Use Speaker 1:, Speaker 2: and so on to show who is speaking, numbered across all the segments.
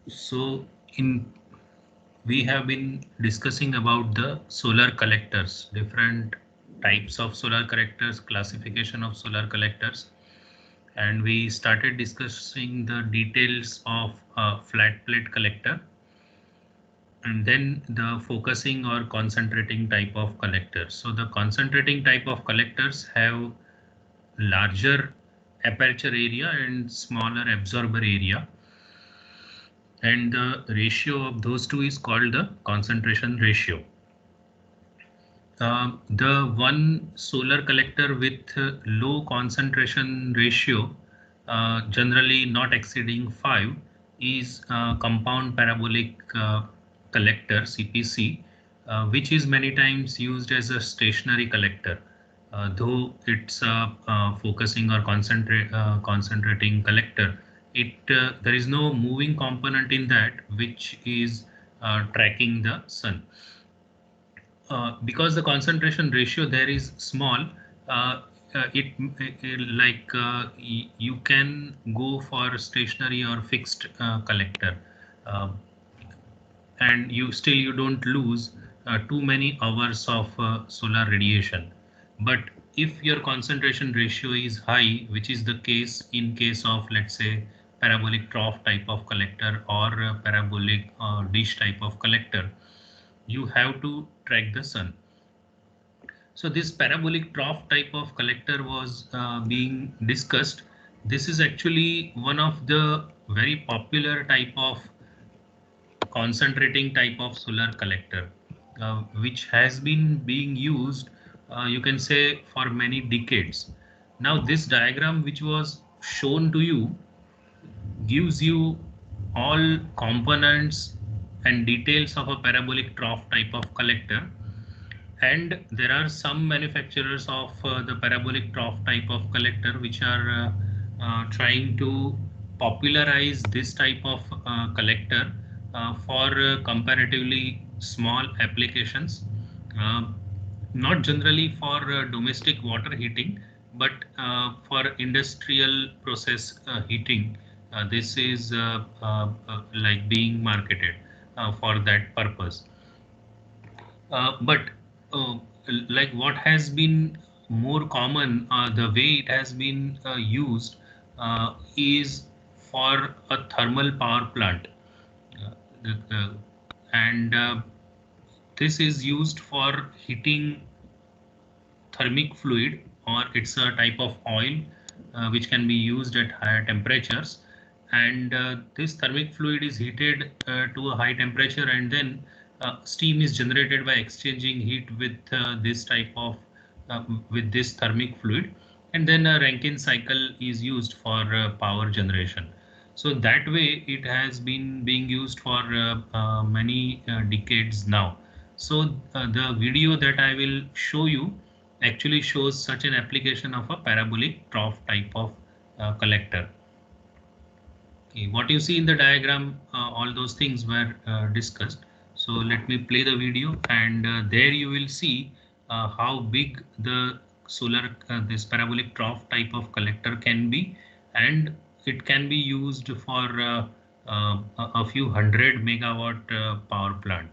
Speaker 1: So in we have been discussing about the solar collectors, different types of solar collectors, classification of solar collectors, and we started discussing the details of a flat plate collector and then the focusing or concentrating type of collectors. So the concentrating type of collectors have larger aperture area and smaller absorber area, and the ratio of those two is called the concentration ratio. The one solar collector with low concentration ratio, generally not exceeding 5, is compound parabolic collector CPC, which is many times used as a stationary collector. Though it's a focusing or concentrating collector, there is no moving component in that which is tracking the sun. Because the concentration ratio there is small, uh, you can go for stationary or fixed collector, uh, and you don't lose too many hours of solar radiation. But if your concentration ratio is high, which is the case in case of, let's say, parabolic trough type of collector or parabolic dish type of collector, you have to track the sun. So this parabolic trough type of collector was being discussed. This is actually one of the very popular type of concentrating type of solar collector, which has been being used, you can say, for many decades. Now this diagram which was shown to you gives you all components and details of a parabolic trough type of collector, and there are some manufacturers of the parabolic trough type of collector which are trying to popularize this type of collector for comparatively small applications, uh, not generally for domestic water heating, but for industrial process heating. This is like being marketed for that purpose. But uh, like what has been more common, the way it has been used is for a thermal power plant. Uh, and this is used for heating thermic fluid, or it's a type of oil which can be used at higher temperatures. And this thermic fluid is heated to a high temperature, and then steam is generated by exchanging heat with this thermic fluid, and then a Rankine cycle is used for power generation. So that way it has been being used for many decades now. So the video that I will show you actually shows such an application of a parabolic trough type of collector. Okay, what you see in the diagram, all those things were discussed. So let me play the video, and there you will see how big the this parabolic trough type of collector can be, and it can be used for a few hundred megawatt power plant.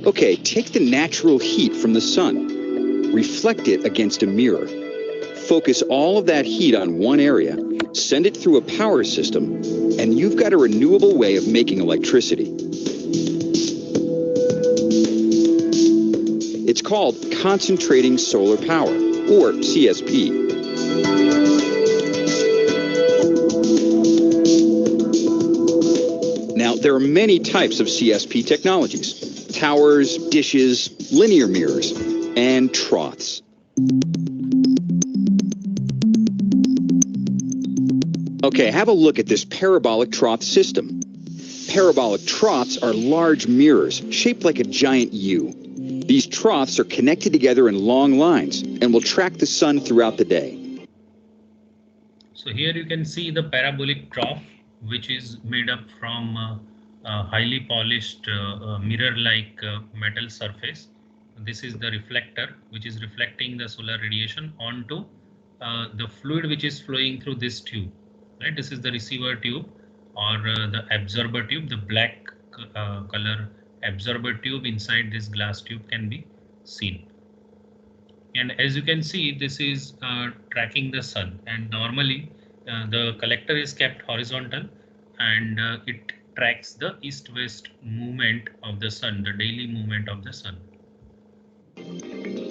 Speaker 2: Okay, take the natural heat from the sun, reflect it against a mirror. Focus all of that heat on one area, send it through a power system, and you've got a renewable way of making electricity. It's called concentrating solar power, or CSP. Now, there are many types of CSP technologies: towers, dishes, linear mirrors, and troughs. Okay, have a look at this parabolic trough system. Parabolic troughs are large mirrors shaped like a giant U. These troughs are connected together in long lines and will track the sun throughout the day.
Speaker 1: So here you can see the parabolic trough, which is made up from a highly polished mirror-like metal surface. This is the reflector, which is reflecting the solar radiation onto the fluid which is flowing through this tube. Right, this is the receiver tube, or the absorber tube. The black color absorber tube inside this glass tube can be seen. And as you can see, this is tracking the sun, and normally the collector is kept horizontal, and it tracks the east-west movement of the sun, the daily movement of the sun.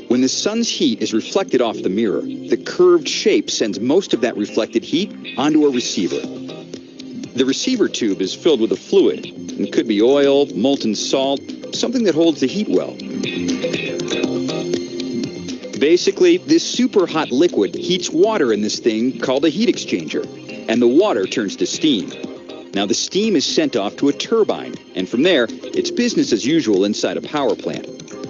Speaker 2: When the sun's heat is reflected off the mirror, the curved shape sends most of that reflected heat onto a receiver. The receiver tube is filled with a fluid. It could be oil, molten salt, something that holds the heat well. Basically, this super hot liquid heats water in this thing called a heat exchanger, and the water turns to steam. Now the steam is sent off to a turbine, and from there, it's business as usual inside a power plant.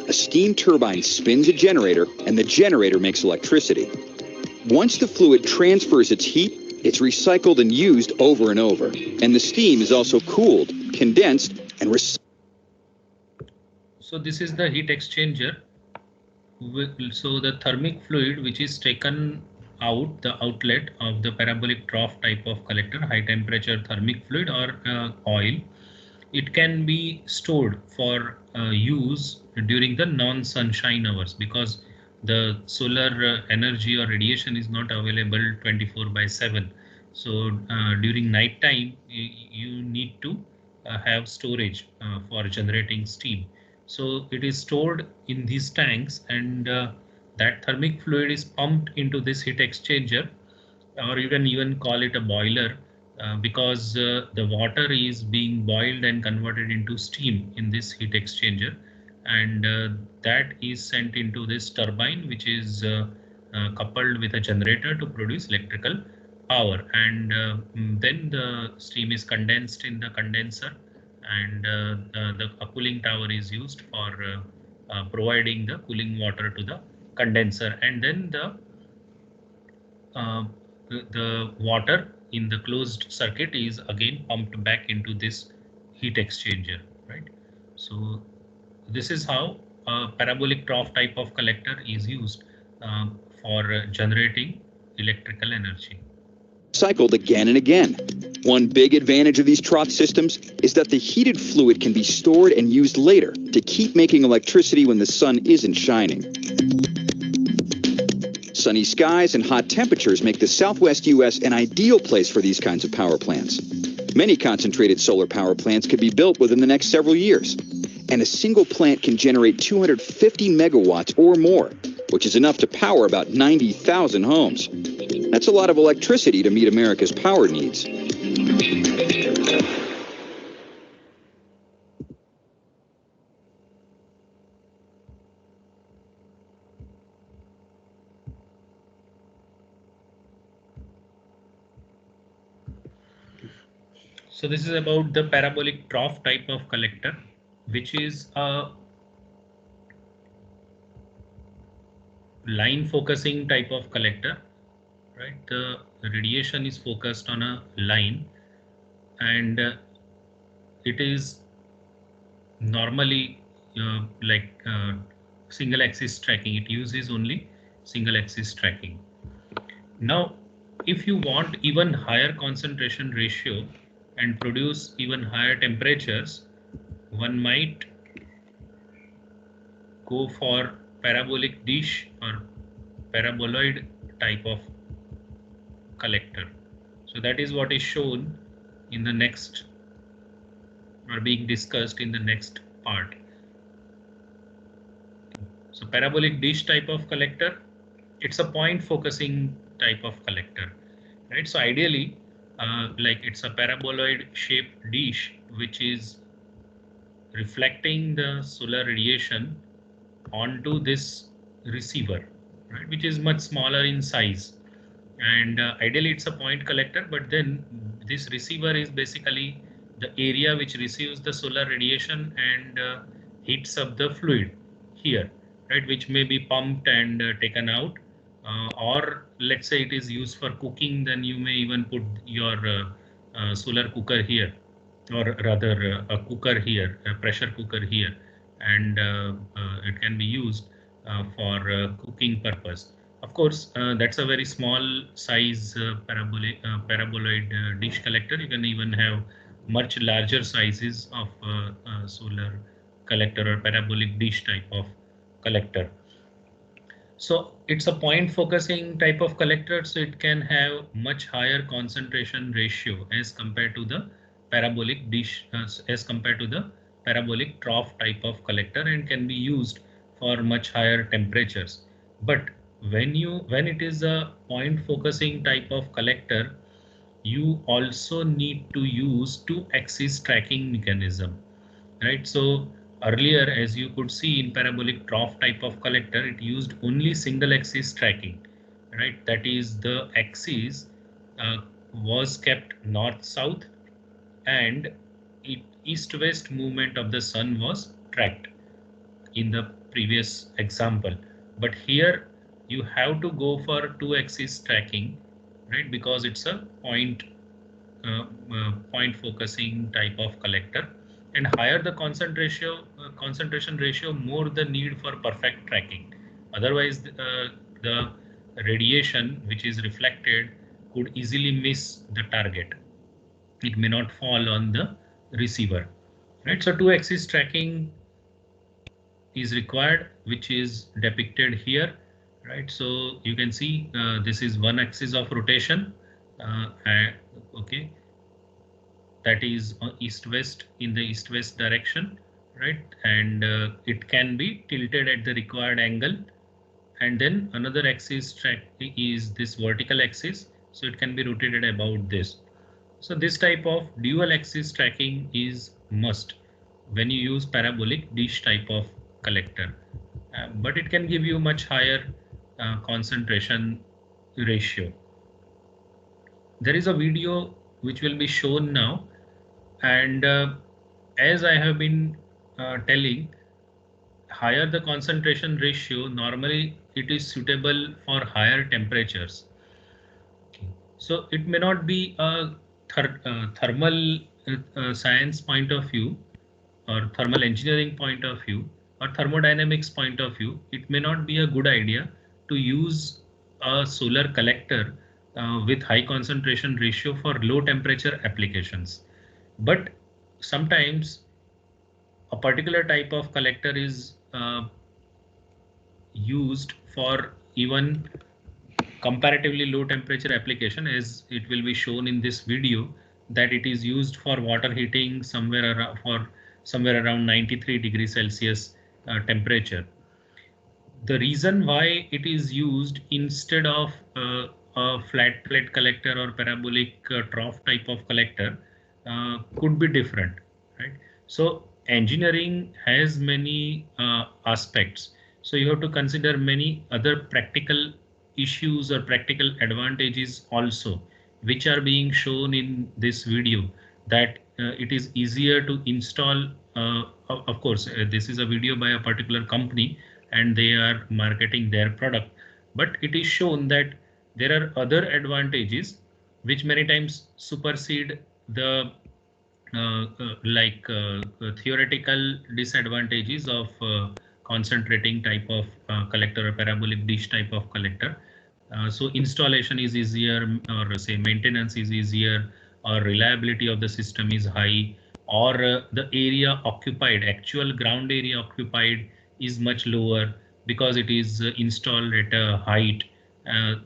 Speaker 2: A steam turbine spins a generator, and the generator makes electricity. Once the fluid transfers its heat, it's recycled and used over and over. And the steam is also cooled, condensed, and
Speaker 1: So this is the heat exchanger. So the thermic fluid which is taken out the outlet of the parabolic trough type of collector, high temperature thermic fluid or oil, it can be stored for use during the non-sunshine hours, because the solar energy or radiation is not available 24/7. So during night time, you need to have storage for generating steam. So it is stored in these tanks, and that thermic fluid is pumped into this heat exchanger, or you can even call it a boiler, because the water is being boiled and converted into steam in this heat exchanger, and that is sent into this turbine, which is coupled with a generator to produce electrical power, and then the steam is condensed in the condenser, and the cooling tower is used for providing the cooling water to the condenser, and then the water in the closed circuit is again pumped back into this heat exchanger, right? So this is how a parabolic trough type of collector is used for generating electrical energy.
Speaker 2: Cycled again and again. One big advantage of these trough systems is that the heated fluid can be stored and used later to keep making electricity when the sun isn't shining. Sunny skies and hot temperatures make the Southwest U.S. an ideal place for these kinds of power plants. Many concentrated solar power plants could be built within the next several years, and a single plant can generate 250 megawatts or more, which is enough to power about 90,000 homes. That's a lot of electricity to meet America's power needs.
Speaker 1: So this is about the parabolic trough type of collector, which is a line focusing type of collector, right? The radiation is focused on a line, and it is normally single axis tracking. It uses only single axis tracking. Now, if you want even higher concentration ratio and produce even higher temperatures, one might go for parabolic dish or paraboloid type of collector. So that is what is shown in the next, or being discussed in the next part. So parabolic dish type of collector, it's a point focusing type of collector, right? So ideally, like it's a paraboloid shaped dish which is reflecting the solar radiation onto this receiver, right, which is much smaller in size. And ideally it's a point collector, but then this receiver is basically the area which receives the solar radiation and heats up the fluid here, right, which may be pumped and taken out, or let's say it is used for cooking, then you may even put your solar cooker here, or rather a cooker here, a pressure cooker here, and it can be used for cooking purpose. Of course, that's a very small size paraboloid dish collector. You can even have much larger sizes of solar collector or parabolic dish type of collector. So it's a point focusing type of collector, so it can have much higher concentration ratio as compared to the parabolic dish, as compared to the parabolic trough type of collector, and can be used for much higher temperatures. But when it is a point focusing type of collector, you also need to use two axis tracking mechanism, right? So earlier, as you could see in parabolic trough type of collector, it used only single axis tracking, right? That is, the axis uh, was kept north south, and east west movement of the sun was tracked in the previous example. But here you have to go for two axis tracking, right, because it's a point focusing type of collector, and higher the concentration ratio, more the need for perfect tracking. Otherwise the radiation which is reflected could easily miss the target. It may not fall on the receiver, right? So two axis tracking is required, which is depicted here, right? So you can see this is one axis of rotation, okay, that is east-west, in the east-west direction, right? And it can be tilted at the required angle. And then another axis track is this vertical axis, so it can be rotated about this. So this type of dual axis tracking is must when you use parabolic dish type of collector. But it can give you much higher concentration ratio. There is a video which will be shown now, and as I have been telling, higher the concentration ratio, normally it is suitable for higher temperatures. Okay. So it may not be a thermal science point of view, or thermal engineering point of view, or thermodynamics point of view. It may not be a good idea to use a solar collector with high concentration ratio for low temperature applications. But sometimes a particular type of collector is used for even comparatively low temperature application, as it will be shown in this video, that it is used for water heating somewhere around 93 degrees Celsius temperature. The reason why it is used instead of a flat plate collector or parabolic trough type of collector could be different, right? So engineering has many aspects. So you have to consider many other practical issues or practical advantages also, which are being shown in this video, that it is easier to install. Of course, this is a video by a particular company and they are marketing their product, but it is shown that there are other advantages which many times supersede the theoretical disadvantages of concentrating type of collector or parabolic dish type of collector. So installation is easier, or say maintenance is easier, or reliability of the system is high, or the area occupied, actual ground area occupied, is much lower because it is installed at a height.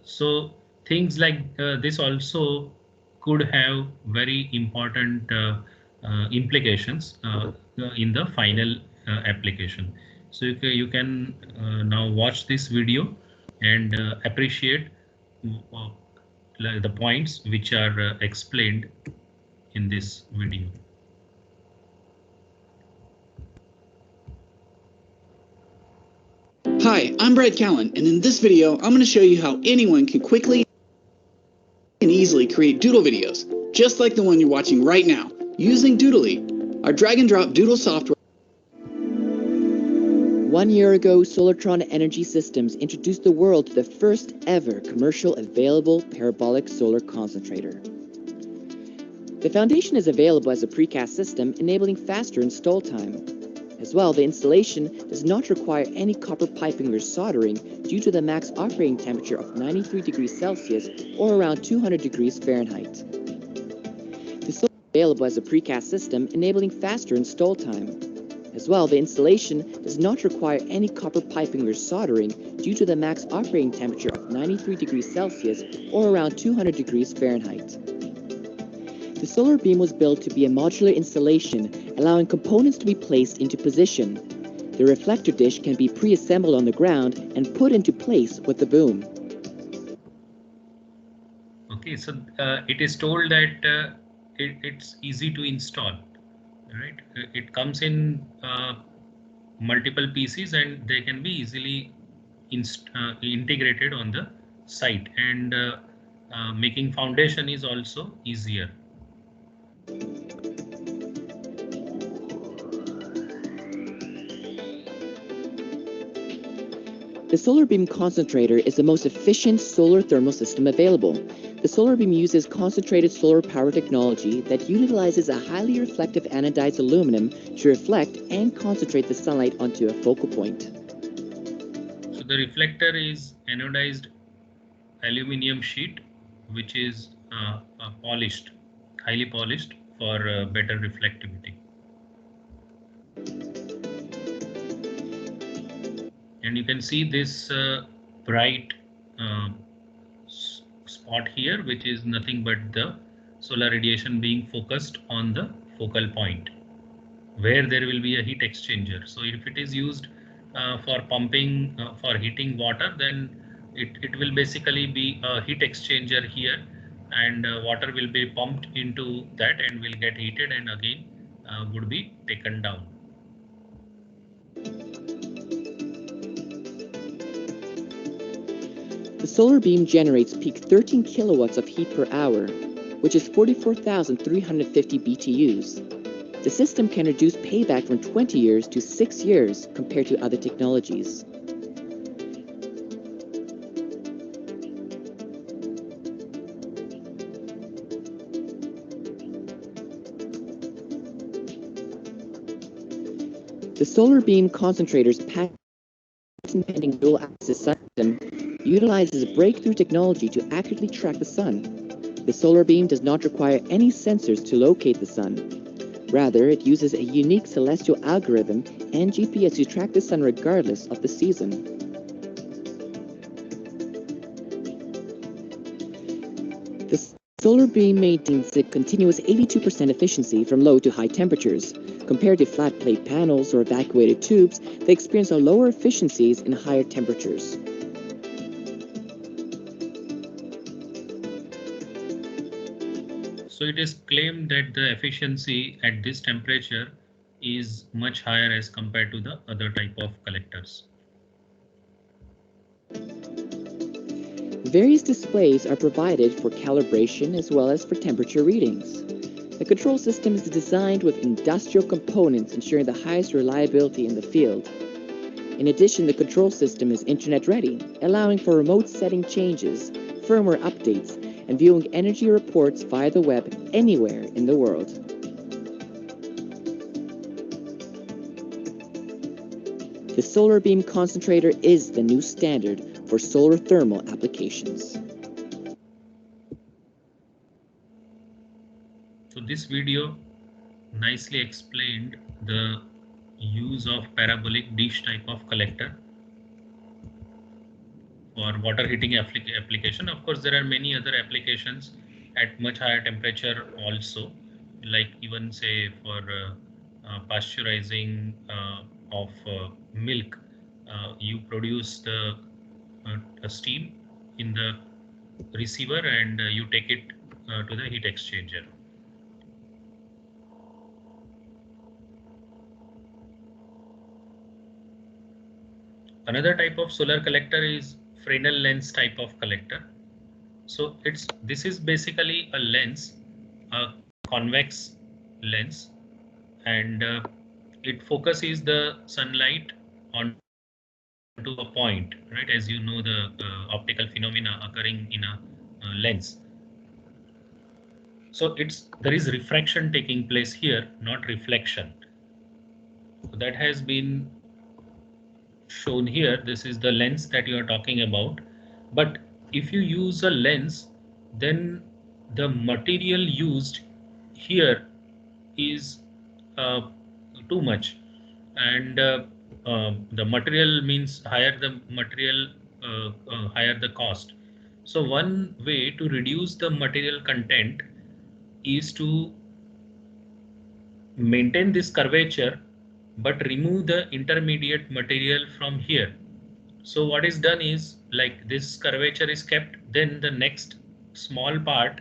Speaker 1: So things like this also could have very important implications in the final application. So you can now watch this video and appreciate uh, the points which are explained in this video.
Speaker 3: Hi, I'm Brad Callen, and in this video, I'm going to show you how anyone can quickly and easily create doodle videos, just like the one you're watching right now, using Doodly, our drag and drop doodle software.
Speaker 4: 1 year ago, Solartron Energy Systems introduced the world to the first ever commercial available parabolic solar concentrator. The foundation is available as a precast system, enabling faster install time. As well, the installation does not require any copper piping or soldering due to the max operating temperature of 93 degrees Celsius or around 200 degrees Fahrenheit. The solar is available as a precast system, enabling faster install time. As well, the installation does not require any copper piping or soldering due to the max operating temperature of 93 degrees Celsius or around 200 degrees Fahrenheit. The solar beam was built to be a modular installation, allowing components to be placed into position. The reflector dish can be pre-assembled on the ground and put into place with the boom.
Speaker 1: Okay, so it is told that it's easy to install, right? It comes in multiple pieces and they can be easily integrated on the site, and making foundation is also easier.
Speaker 4: The solar beam concentrator is the most efficient solar thermal system available. The solar beam uses concentrated solar power technology that utilizes a highly reflective anodized aluminum to reflect and concentrate the sunlight onto a focal point.
Speaker 1: So the reflector is anodized aluminum sheet, which is polished, highly polished for better reflectivity. And you can see this bright spot here, which is nothing but the solar radiation being focused on the focal point, where there will be a heat exchanger. So if it is used for pumping, for heating water, then it will basically be a heat exchanger here, and water will be pumped into that and will get heated and again would be taken down.
Speaker 4: The solar beam generates peak 13 kilowatts of heat per hour, which is 44,350 BTUs. The system can reduce payback from 20 years to 6 years compared to other technologies. The solar beam concentrator's patent-pending dual-axis system utilizes breakthrough technology to accurately track the sun. The solar beam does not require any sensors to locate the sun. Rather, it uses a unique celestial algorithm and GPS to track the sun regardless of the season. The solar beam maintains a continuous 82% efficiency from low to high temperatures. Compared to flat plate panels or evacuated tubes, they experience a lower efficiencies in higher temperatures.
Speaker 1: So it is claimed that the efficiency at this temperature is much higher as compared to the other type of collectors.
Speaker 4: Various displays are provided for calibration as well as for temperature readings. The control system is designed with industrial components ensuring the highest reliability in the field. In addition, the control system is internet ready, allowing for remote setting changes, firmware updates, and viewing energy reports via the web anywhere in the world. The solar beam concentrator is the new standard for solar thermal applications.
Speaker 1: So this video nicely explained the use of parabolic dish type of collector for water heating application. Of course, there are many other applications at much higher temperature also, like even say for pasteurizing of milk, you produce the steam in the receiver and you take it to the heat exchanger. Another type of solar collector is Fresnel lens type of collector. So this is basically a lens, a convex lens, and it focuses the sunlight onto a point, right? As you know, the optical phenomena occurring in a lens. So there is refraction taking place here, not reflection. So that has been shown here. This is the lens that you are talking about. But if you use a lens, then the material used here is uh, too much, and the material means higher the material, higher the cost. So one way to reduce the material content is to maintain this curvature but remove the intermediate material from here. So what is done is, like, this curvature is kept, then the next small part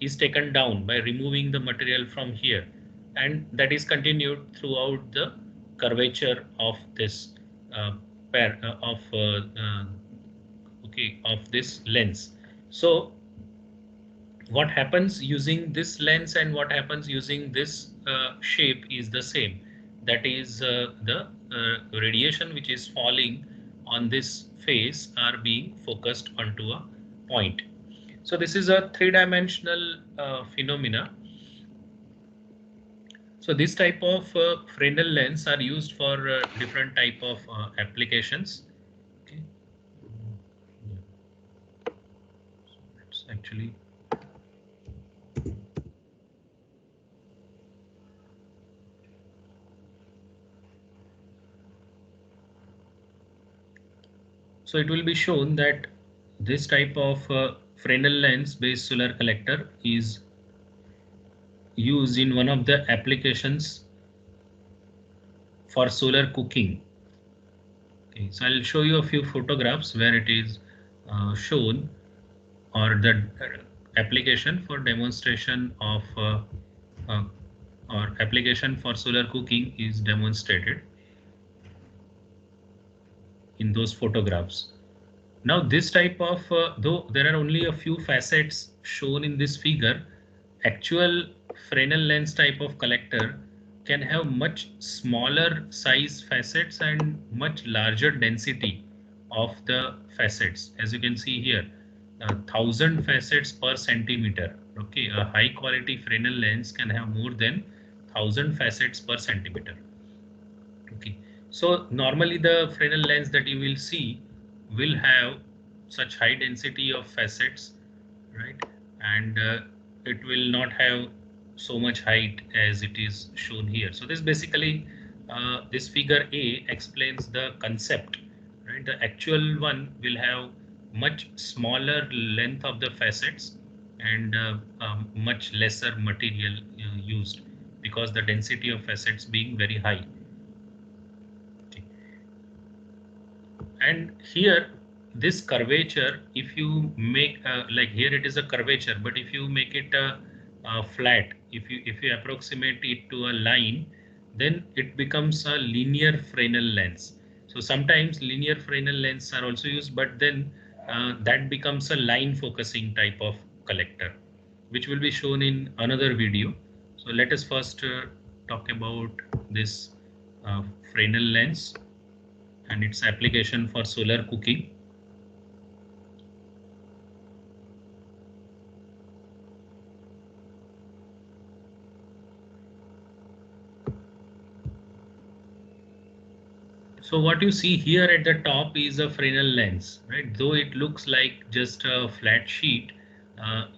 Speaker 1: is taken down by removing the material from here, and that is continued throughout the curvature of this pair of this lens. So what happens using this lens and what happens using this shape is the same. That is, the radiation which is falling on this face are being focused onto a point. So this is a three-dimensional phenomena. So this type of Fresnel lens are used for different type of applications. Okay. So let's actually So it will be shown that this type of Fresnel lens based solar collector is used in one of the applications for solar cooking. Okay, so I'll show you a few photographs where it is shown, or the application for demonstration of uh, or application for solar cooking is demonstrated in those photographs. Now this type of, though there are only a few facets shown in this figure, actual Fresnel lens type of collector can have much smaller size facets and much larger density of the facets. As you can see here, 1000 facets per centimeter. Okay, a high quality Fresnel lens can have more than 1000 facets per centimeter. Okay, so normally the Fresnel lens that you will see will have such high density of facets, right? And it will not have so much height as it is shown here. So this basically, this figure A explains the concept, right? The actual one will have much smaller length of the facets and much lesser material used, because the density of facets being very high. And here, this curvature, if you make like here it is a curvature, but if you make it flat, if you approximate it to a line, then it becomes a linear Fresnel lens. So sometimes linear Fresnel lenses are also used, but then that becomes a line focusing type of collector, which will be shown in another video. So let us first talk about this Fresnel lens and its application for solar cooking. So what you see here at the top is a Fresnel lens, right? Though it looks like just a flat sheet,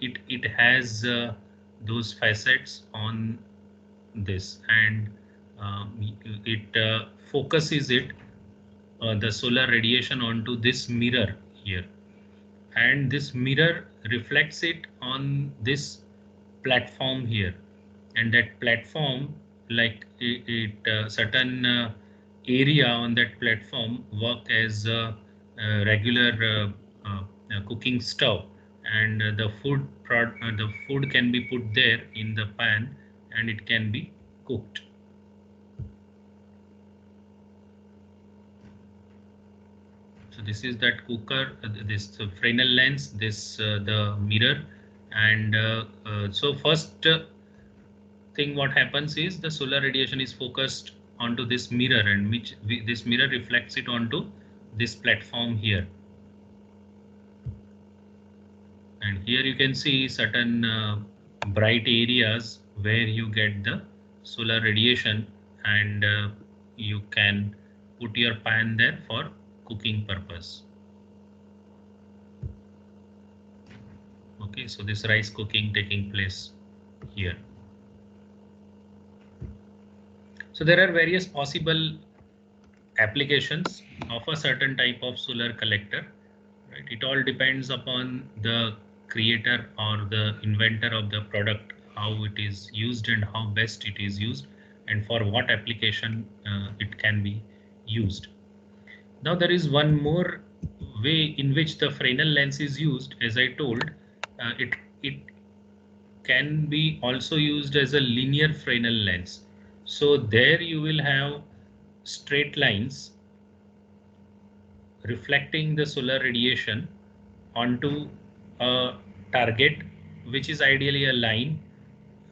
Speaker 1: it has those facets on this, and it focuses the solar radiation onto this mirror here. and this mirror reflects it on this platform here, and that platform, like certain area on that platform work as a regular cooking stove, and the food can be put there in the pan and it can be cooked. So this is that cooker, this Fresnel lens, this the mirror, and so first thing what happens is the solar radiation is focused onto this mirror, and this mirror reflects it onto this platform here. And here you can see certain bright areas where you get the solar radiation, and you can put your pan there for cooking purpose. Okay, so this rice cooking taking place here. So there are various possible applications of a certain type of solar collector, right? It all depends upon the creator or the inventor of the product, how it is used and how best it is used, and for what application it can be used. Now there is one more way in which the Fresnel lens is used. As I told, it can be also used as a linear Fresnel lens. So there you will have straight lines reflecting the solar radiation onto a target, which is ideally a line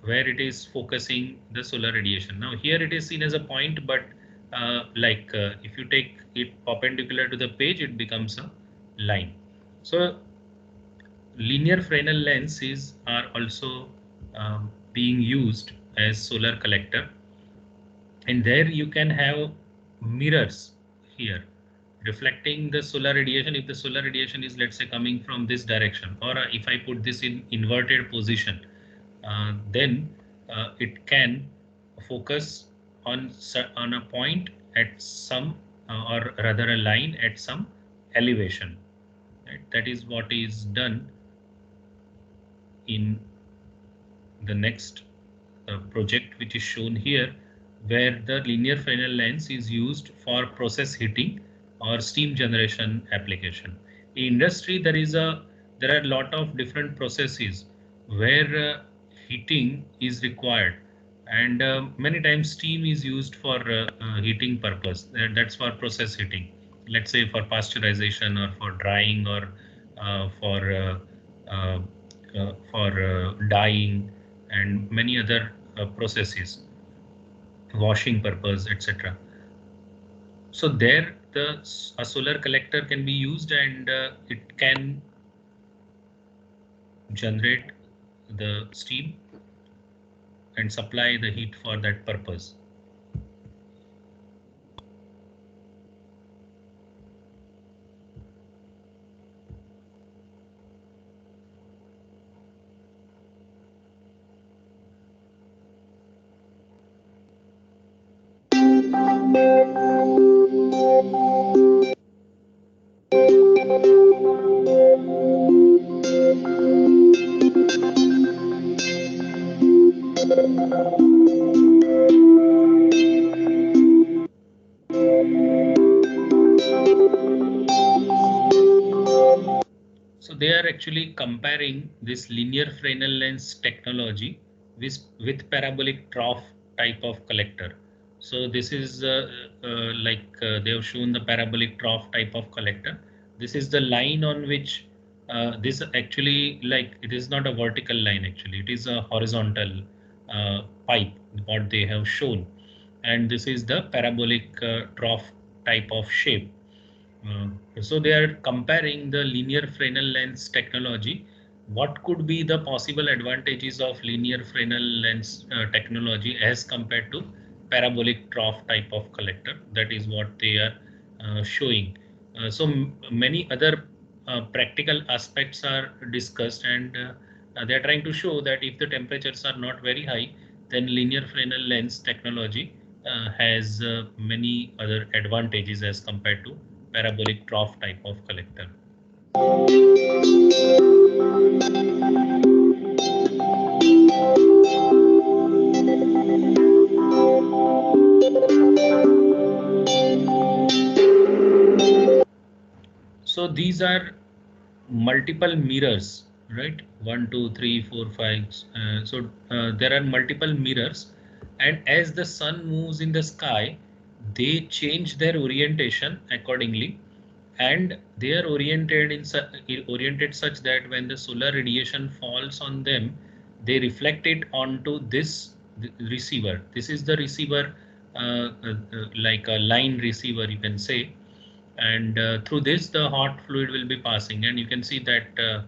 Speaker 1: where it is focusing the solar radiation. Now here it is seen as a point, but if you take it perpendicular to the page, it becomes a line. So linear Fresnel lenses are also being used as solar collector, and there you can have mirrors here reflecting the solar radiation. If the solar radiation is, let's say, coming from this direction, or if I put this in inverted position, then it can focus on a point at some or rather a line at some elevation, right? That is what is done in the next project, which is shown here, where the linear Fresnel lens is used for process heating or steam generation application. In industry, there are a lot of different processes where heating is required, and many times steam is used for heating purpose. That's for process heating. Let's say for pasteurization or for drying or uh, dyeing and many other processes, washing purpose, etc. So there a solar collector can be used, and it can generate the steam and supply the heat for that purpose. So they are actually comparing this linear Fresnel lens technology with parabolic trough type of collector. So this is they have shown the parabolic trough type of collector. This is the line on which this actually, like, it is not a vertical line, actually it is a horizontal pipe what they have shown, and this is the parabolic trough type of shape. So they are comparing the linear Fresnel lens technology. What could be the possible advantages of linear Fresnel lens technology as compared to parabolic trough type of collector? That is what they are showing. So many other practical aspects are discussed, and they are trying to show that if the temperatures are not very high, then linear Fresnel lens technology has many other advantages as compared to parabolic trough type of collector. So these are multiple mirrors, right? 1, 2, 3, 4, 5. There are multiple mirrors, and as the sun moves in the sky, they change their orientation accordingly, and they are oriented such that when the solar radiation falls on them, they reflect it onto this receiver. This is the receiver, like a line receiver, you can say, and through this the hot fluid will be passing, and you can see that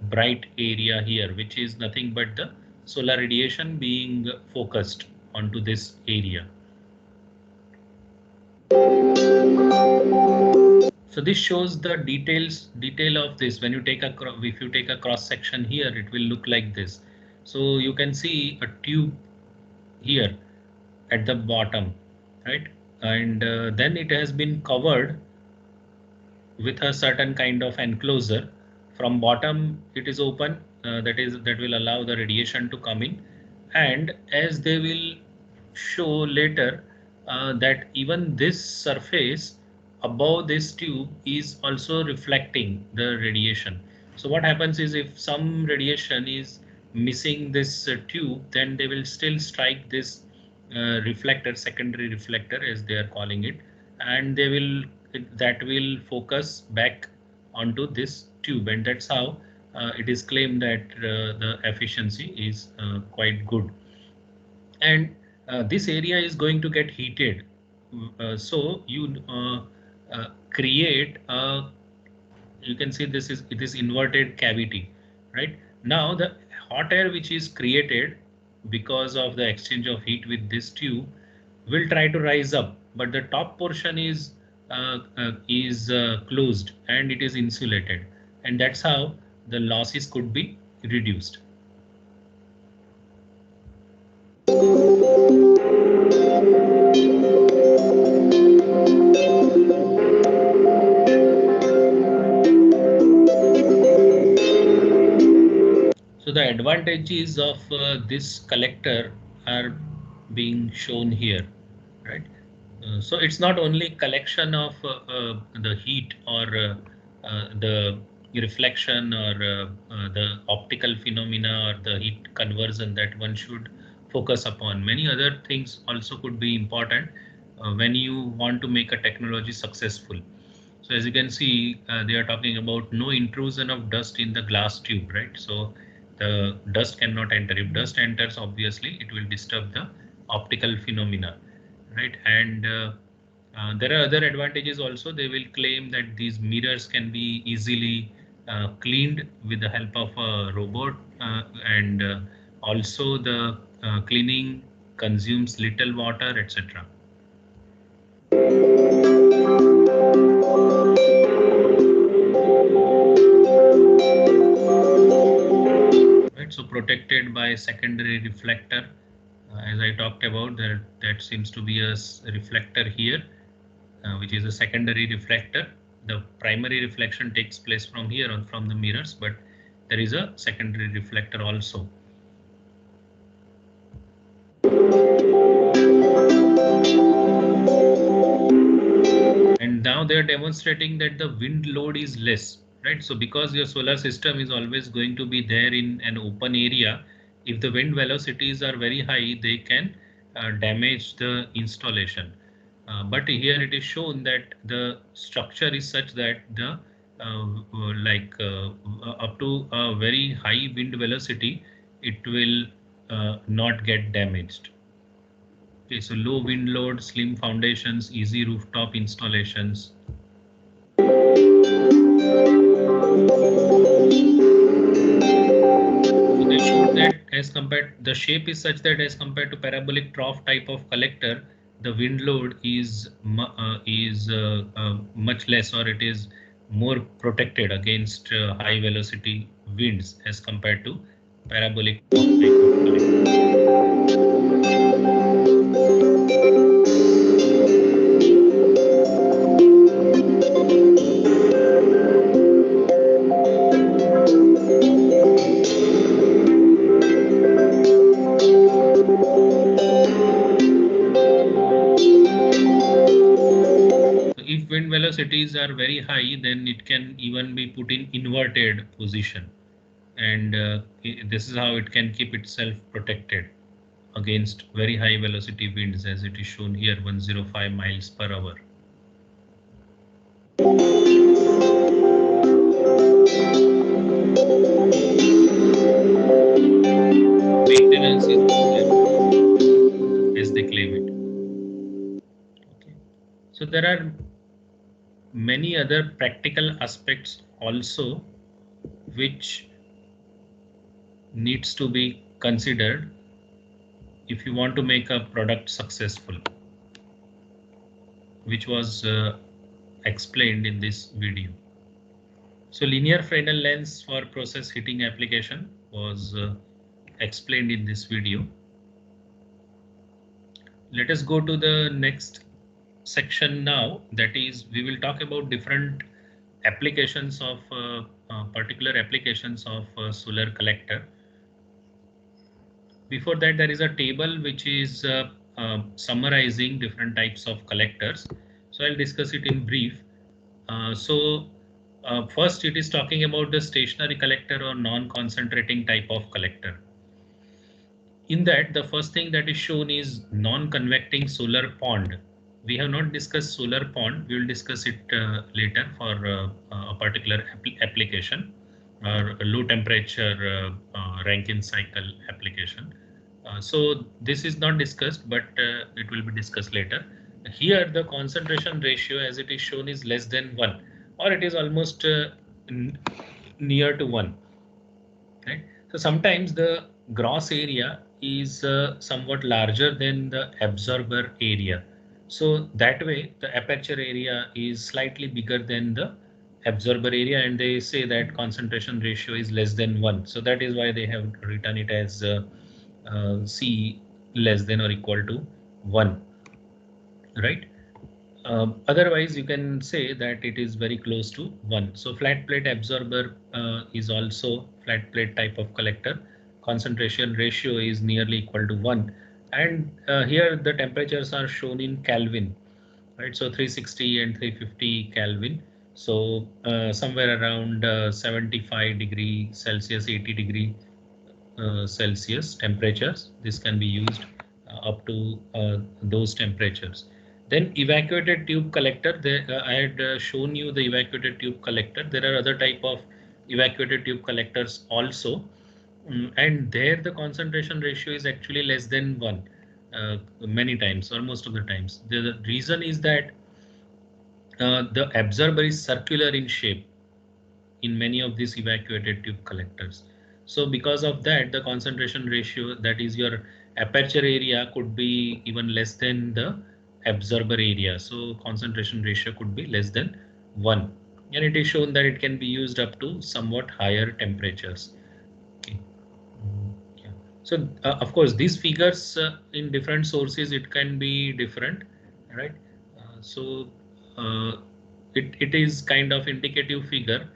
Speaker 1: bright area here, which is nothing but the solar radiation being focused onto this area. So this shows the detail of this. When you take a if you take a cross section here, it will look like this. So you can see a tube here at the bottom, right? And then it has been covered with a certain kind of enclosure. From bottom it is open, that will allow the radiation to come in, and as they will show later, that even this surface above this tube is also reflecting the radiation. So what happens is, if some radiation is missing this tube, then they will still strike this reflector, secondary reflector as they are calling it, and that will focus back onto this tube, and that's how it is claimed that the efficiency is quite good. And this area is going to get heated, so you create a, you can see it is inverted cavity, right? Now the hot air which is created because of the exchange of heat with this tube will try to rise up, but the top portion is closed and it is insulated, and that's how the losses could be reduced. So the advantages of this collector are being shown here, right? So it's not only collection of the heat or the reflection or the optical phenomena or the heat conversion that one should focus upon. Many other things also could be important when you want to make a technology successful. So as you can see, they are talking about no intrusion of dust in the glass tube, right? So the dust cannot enter. If dust enters, obviously it will disturb the optical phenomena, right? And there are other advantages also. They will claim that these mirrors can be easily cleaned with the help of a robot, and also the cleaning consumes little water, etc. Right, so protected by secondary reflector, as I talked about, that seems to be a reflector here, which is a secondary reflector. The primary reflection takes place from here on, from the mirrors, but there is a secondary reflector also. And now they are demonstrating that the wind load is less, right? So because your solar system is always going to be there in an open area, if the wind velocities are very high, they can damage the installation. But here it is shown that the structure is such that the up to a very high wind velocity, it will not get damaged. Okay, so low wind load, slim foundations, easy rooftop installations. So they showed that as compared, the shape is such that as compared to parabolic trough type of collector, the wind load is much less, or it is more protected against high velocity winds as compared to parabolic trough type of collector. velocities are very high, then it can even be put in inverted position, and this is how it can keep itself protected against very high velocity winds, as it is shown here, 105 miles per hour. Maintenance is as they claim it. Okay. So there are many other practical aspects also which needs to be considered if you want to make a product successful, which was explained in this video. So linear Fresnel lens for process heating application was explained in this video. Let us go to the next section now. That is, we will talk about different applications of particular applications of solar collector. Before that, there is a table which is summarizing different types of collectors. So I'll discuss it in brief. First, it is talking about the stationary collector or non-concentrating type of collector. In that, the first thing that is shown is non-convecting solar pond. We have not discussed solar pond. We will discuss it later for a particular application or a low temperature Rankine cycle application. So this is not discussed, but it will be discussed later. Here, the concentration ratio, as it is shown, is less than 1, or it is almost near to 1. Right? So sometimes the gross area is somewhat larger than the absorber area. So that way, the aperture area is slightly bigger than the absorber area, and they say that concentration ratio is less than 1. So that is why they have written it as C less than or equal to 1, right? Otherwise, you can say that it is very close to 1. So flat plate absorber is also flat plate type of collector. Concentration ratio is nearly equal to 1. And here the temperatures are shown in Kelvin, right? So 360 and 350 Kelvin. So somewhere around 75 degree Celsius, 80 degree Celsius temperatures. This can be used up to those temperatures. Then evacuated tube collector. I had shown you the evacuated tube collector. There are other type of evacuated tube collectors also, and there the concentration ratio is actually less than 1 many times, or most of the times. The reason is that the absorber is circular in shape in many of these evacuated tube collectors. So because of that, the concentration ratio, that is your aperture area, could be even less than the absorber area. So concentration ratio could be less than 1. And it is shown that it can be used up to somewhat higher temperatures. Okay. Yeah. So of course, these figures in different sources, it can be different, right? It is kind of indicative figure.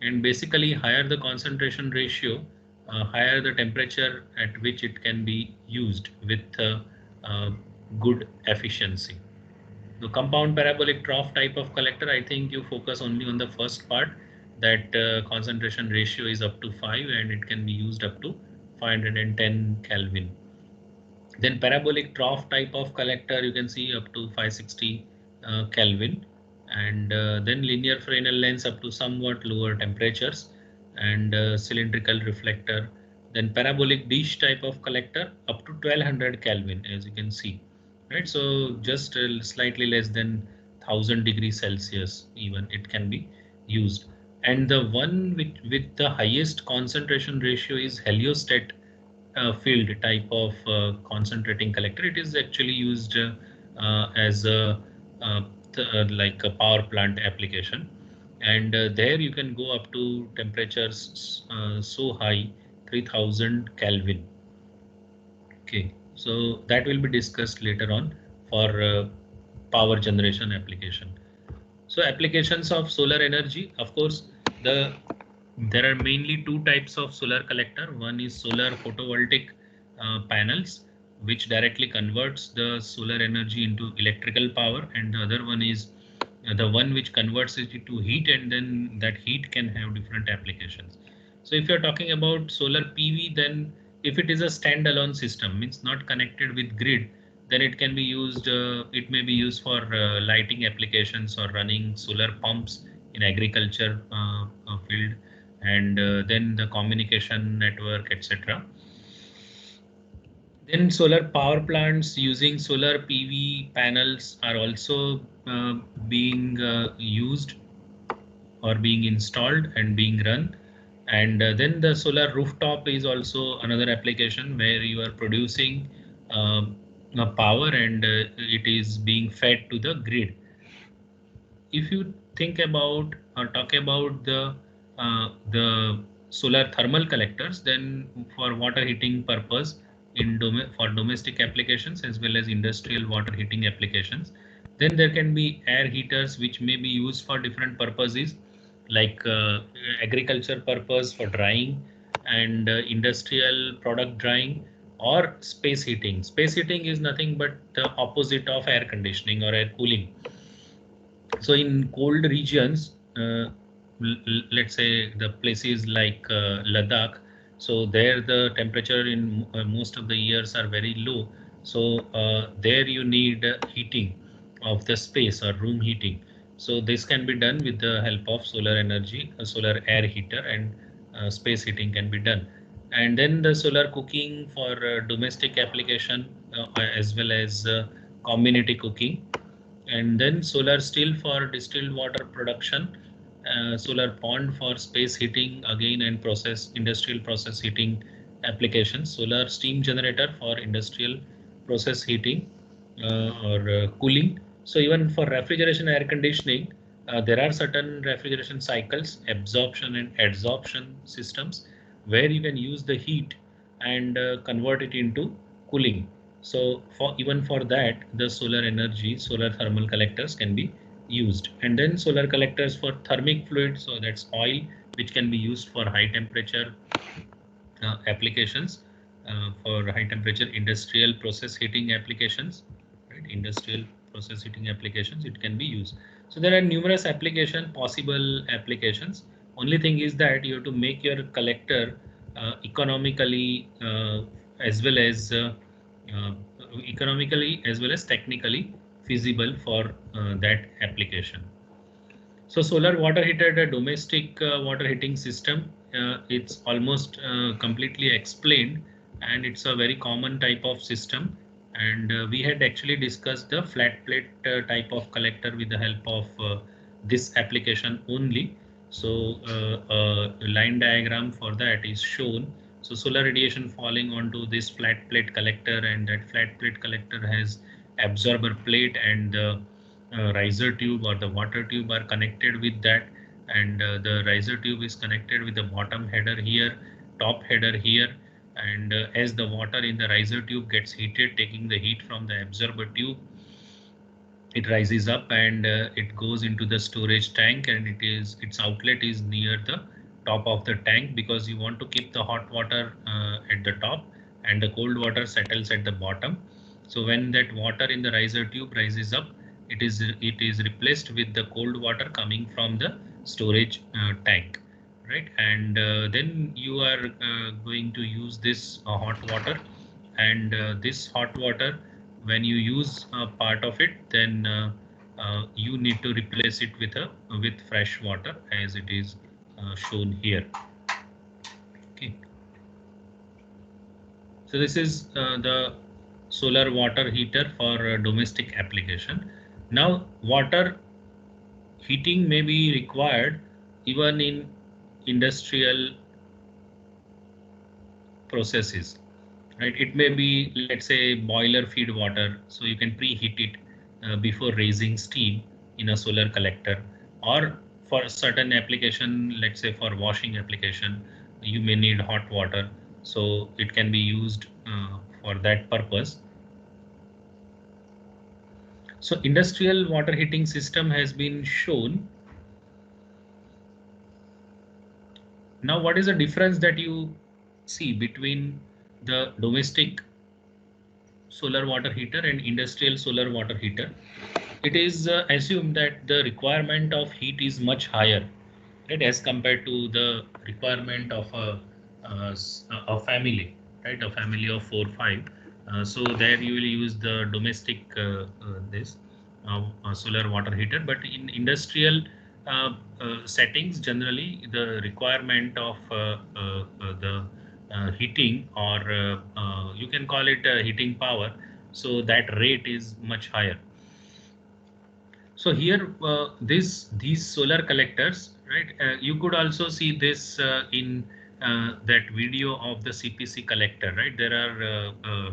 Speaker 1: And basically, higher the concentration ratio, higher the temperature at which it can be used with good efficiency. The compound parabolic trough type of collector, I think you focus only on the first part, that concentration ratio is up to 5 and it can be used up to 510 Kelvin. Then parabolic trough type of collector, you can see up to 560 Kelvin. And then linear Fresnel lens up to somewhat lower temperatures, and cylindrical reflector. Then parabolic dish type of collector up to 1200 Kelvin, as you can see, right? So just slightly less than 1000 degrees Celsius even it can be used. And the one with the highest concentration ratio is heliostat field type of concentrating collector. It is actually used as a like a power plant application, and there you can go up to temperatures so high, 3000 Kelvin. Okay, so that will be discussed later on for power generation application. So applications of solar energy, of course, there are mainly two types of solar collector. One is solar photovoltaic panels, which directly converts the solar energy into electrical power, and the other one is the one which converts it into heat, and then that heat can have different applications. So if you're talking about solar PV, then if it is a standalone system, means not connected with grid, then it can be used, it may be used for lighting applications or running solar pumps in agriculture field, and then the communication network, etc. Then solar power plants using solar PV panels are also being used or being installed and being run. And then the solar rooftop is also another application where you are producing power, and it is being fed to the grid. If you think about or talk about the solar thermal collectors, then for water heating purpose for domestic applications as well as industrial water heating applications, then there can be air heaters which may be used for different purposes, like agriculture purpose for drying, and industrial product drying, or space heating. Space heating is nothing but the opposite of air conditioning or air cooling. So in cold regions, let's say the places like Ladakh, so there the temperature in most of the years are very low. So there you need heating of the space or room heating. So this can be done with the help of solar energy, a solar air heater, and space heating can be done. And then the solar cooking for domestic application, as well as community cooking, and then solar still for distilled water production, solar pond for space heating again and industrial process heating applications, solar steam generator for industrial process heating or cooling. So even for refrigeration air conditioning, there are certain refrigeration cycles, absorption and adsorption systems, where you can use the heat and convert it into cooling. So for even for that, the solar energy, solar thermal collectors can be used. And then solar collectors for thermic fluid, so that's oil, which can be used for high temperature applications, for high temperature industrial process heating applications, right? Industrial process heating applications, it can be used. So there are numerous possible applications. Only thing is that you have to make your collector economically, as well as uh, economically as well as technically feasible for that application. So solar water heater, the domestic water heating system, it's almost completely explained, and it's a very common type of system. And we had actually discussed the flat plate type of collector with the help of this application only. So a line diagram for that is shown. So solar radiation falling onto this flat plate collector, and that flat plate collector has absorber plate, and the riser tube or the water tube are connected with that, and the riser tube is connected with the bottom header here, top header here, and as the water in the riser tube gets heated, taking the heat from the absorber tube, it rises up, and it goes into the storage tank, and its outlet is near the top of the tank, because you want to keep the hot water at the top and the cold water settles at the bottom. So when that water in the riser tube rises up, it is replaced with the cold water coming from the storage tank, right? And then you are going to use this hot water, and this hot water, when you use a part of it, then you need to replace it with fresh water, as it is shown here. Okay, so this is the solar water heater for domestic application. Now water heating may be required even in industrial processes, right? It may be, let's say, boiler feed water, so you can preheat it before raising steam in a solar collector, or for certain application, let's say for washing application, you may need hot water, so it can be used for that purpose. So industrial water heating system has been shown. Now what is the difference that you see between the domestic solar water heater and industrial solar water heater, it is assumed that the requirement of heat is much higher, right, as compared to the requirement of a family, right, a family of 4 5. So there you will use the domestic this solar water heater, but in industrial settings, generally the requirement of the heating, or you can call it heating power, so that rate is much higher. So here, these solar collectors, right? You could also see this in that video of the CPC collector, right? There are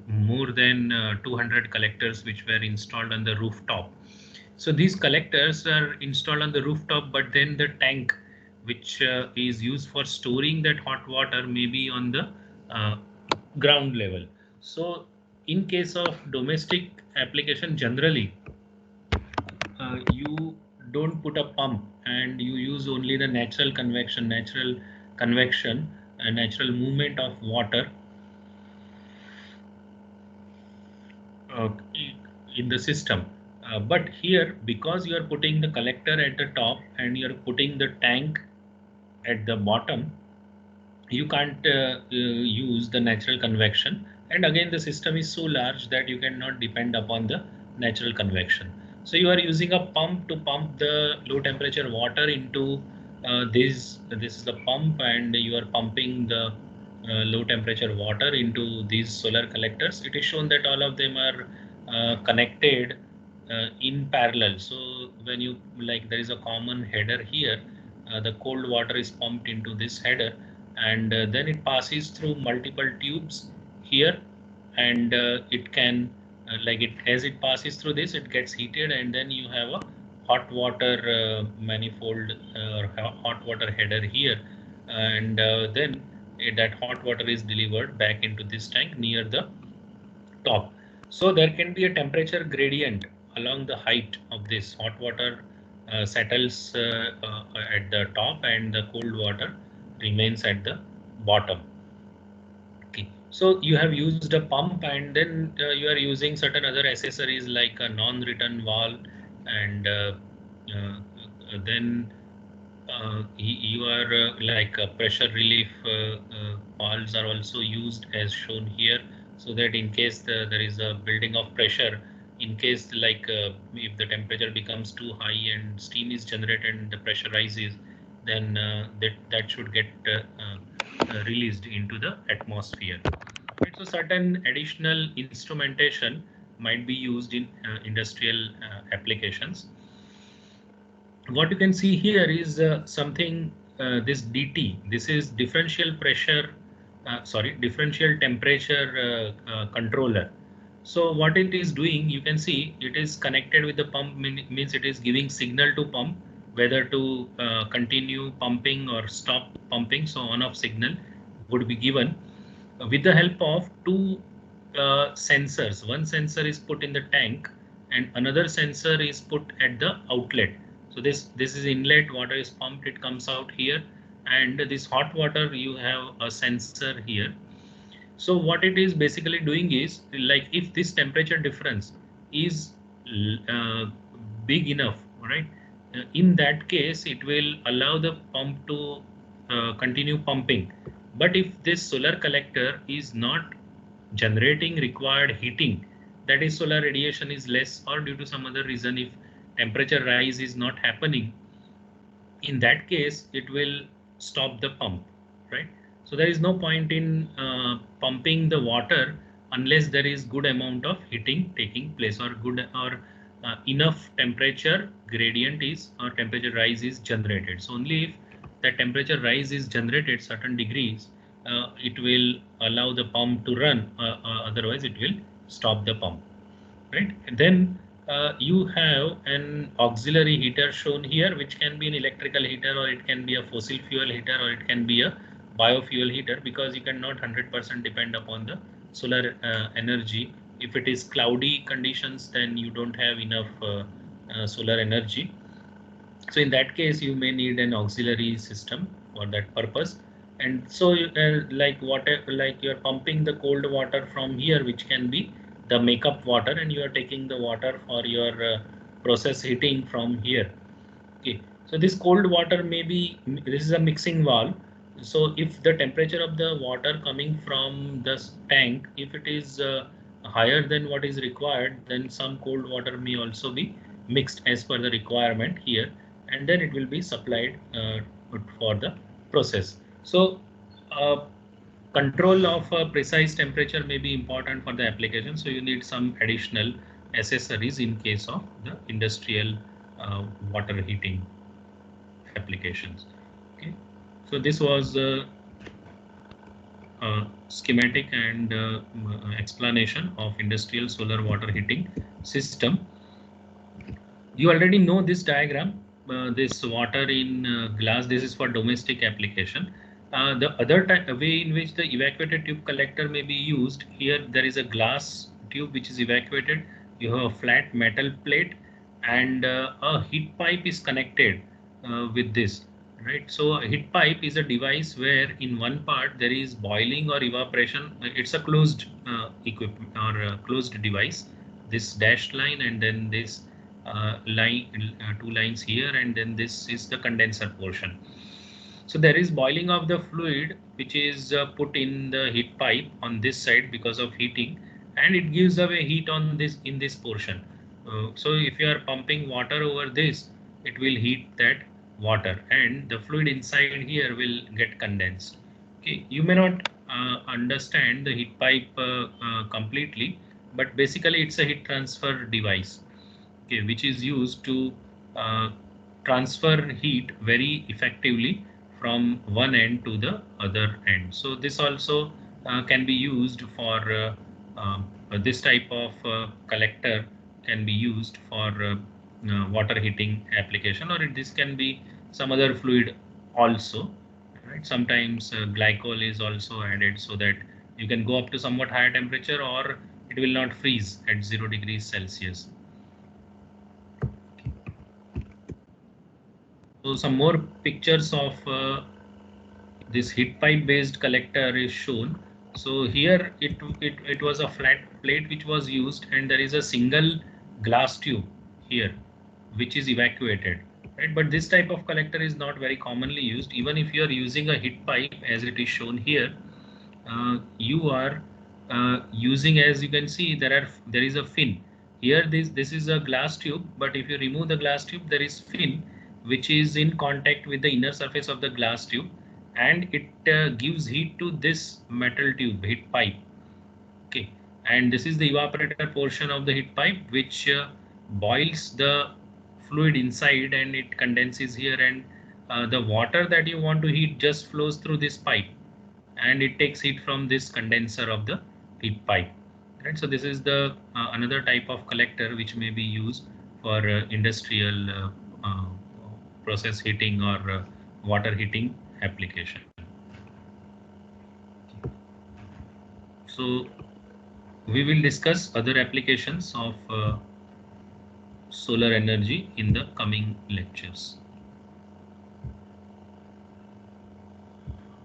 Speaker 1: more than 200 collectors which were installed on the rooftop. So these collectors are installed on the rooftop, but then the tank, which is used for storing that hot water, may be on the ground level. So in case of domestic application, generally you don't put a pump and you use only the natural convection, natural movement of water uh, in the system. But here, because you are putting the collector at the top and you are putting the tank at the bottom, you can't use the natural convection. And again, the system is so large that you cannot depend upon the natural convection. So you are using a pump to pump the low temperature water into this is the pump, and you are pumping the low temperature water into these solar collectors. It is shown that all of them are connected in parallel. So when you, like, there is a common header here, the cold water is pumped into this header, and then it passes through multiple tubes here, and it can as it passes through this, it gets heated, and then you have a hot water manifold or hot water header here, and then that hot water is delivered back into this tank near the top. So there can be a temperature gradient along the height of this. Hot water settles at the top, and the cold water remains at the bottom. Okay, so you have used a pump, and then you are using certain other accessories like a non-return valve, and then you are pressure relief valves are also used as shown here, so that in case there is a building of pressure, in case if the temperature becomes too high and steam is generated and the pressure rises, then that should get released into the atmosphere. Right, so certain additional instrumentation might be used in industrial applications. What you can see here is something, this DT, this is differential pressure, differential temperature controller. So what it is doing, you can see it is connected with the pump, means it is giving signal to pump whether to continue pumping or stop pumping. So on off signal would be given with the help of two sensors. One sensor is put in the tank and another sensor is put at the outlet. So this is inlet, water is pumped, it comes out here, and this hot water, you have a sensor here. So what it is basically doing is, like, if this temperature difference is big enough, right, in that case it will allow the pump to continue pumping. But if this solar collector is not generating required heating, that is solar radiation is less, or due to some other reason, if temperature rise is not happening, in that case it will stop the pump, right? So there is no point in pumping the water unless there is good amount of heating taking place, or good or enough temperature gradient is, or temperature rise is generated. So only if the temperature rise is generated certain degrees, it will allow the pump to run, otherwise it will stop the pump, right? And then you have an auxiliary heater shown here, which can be an electrical heater, or it can be a fossil fuel heater, or it can be a biofuel heater, because you cannot 100% depend upon the solar energy. If it is cloudy conditions, then you don't have enough solar energy. So in that case, you may need an auxiliary system for that purpose. And so like water, like you're pumping the cold water from here, which can be the makeup water, and you are taking the water for your process heating from here. Okay, so this cold water may be, this is a mixing valve. So if the temperature of the water coming from the tank, if it is higher than what is required, then some cold water may also be mixed as per the requirement here, and then it will be supplied for the process. So control of a precise temperature may be important for the application. So you need some additional accessories in case of the industrial water heating applications. Okay, so this was schematic and explanation of industrial solar water heating system. You already know this diagram. This water in glass, this is for domestic application. The other way in which the evacuated tube collector may be used, here there is a glass tube which is evacuated. You have a flat metal plate, and a heat pipe is connected with this. Right. So a heat pipe is a device where in one part there is boiling or evaporation. It's a closed equipment or closed device. This dashed line, and then this two lines here, and then this is the condenser portion. So there is boiling of the fluid which is put in the heat pipe on this side because of heating, and it gives away heat on this in this portion. So if you are pumping water over this, it will heat that water, and the fluid inside here will get condensed. Okay, you may not understand the heat pipe completely, but basically it's a heat transfer device, okay, which is used to uh, transfer heat very effectively from one end to the other end. So this also can be used for this type of collector can be used for water heating application, or this can be some other fluid also. Right? Sometimes glycol is also added so that you can go up to somewhat higher temperature, or it will not freeze at 0 degrees Celsius. So some more pictures of this heat pipe based collector is shown. So here it was a flat plate which was used, and there is a single glass tube here which is evacuated. Right? But this type of collector is not very commonly used. Even if you are using a heat pipe as it is shown here, you are using, as you can see, there is a fin here. This is a glass tube, but if you remove the glass tube, there is fin which is in contact with the inner surface of the glass tube, and it gives heat to this metal tube heat pipe. Okay, and this is the evaporator portion of the heat pipe, which boils the fluid inside, and it condenses here, and the water that you want to heat just flows through this pipe, and it takes heat from this condenser of the heat pipe. Right, so this is the another type of collector which may be used for industrial process heating or water heating application. So we will discuss other applications of solar energy in the coming lectures.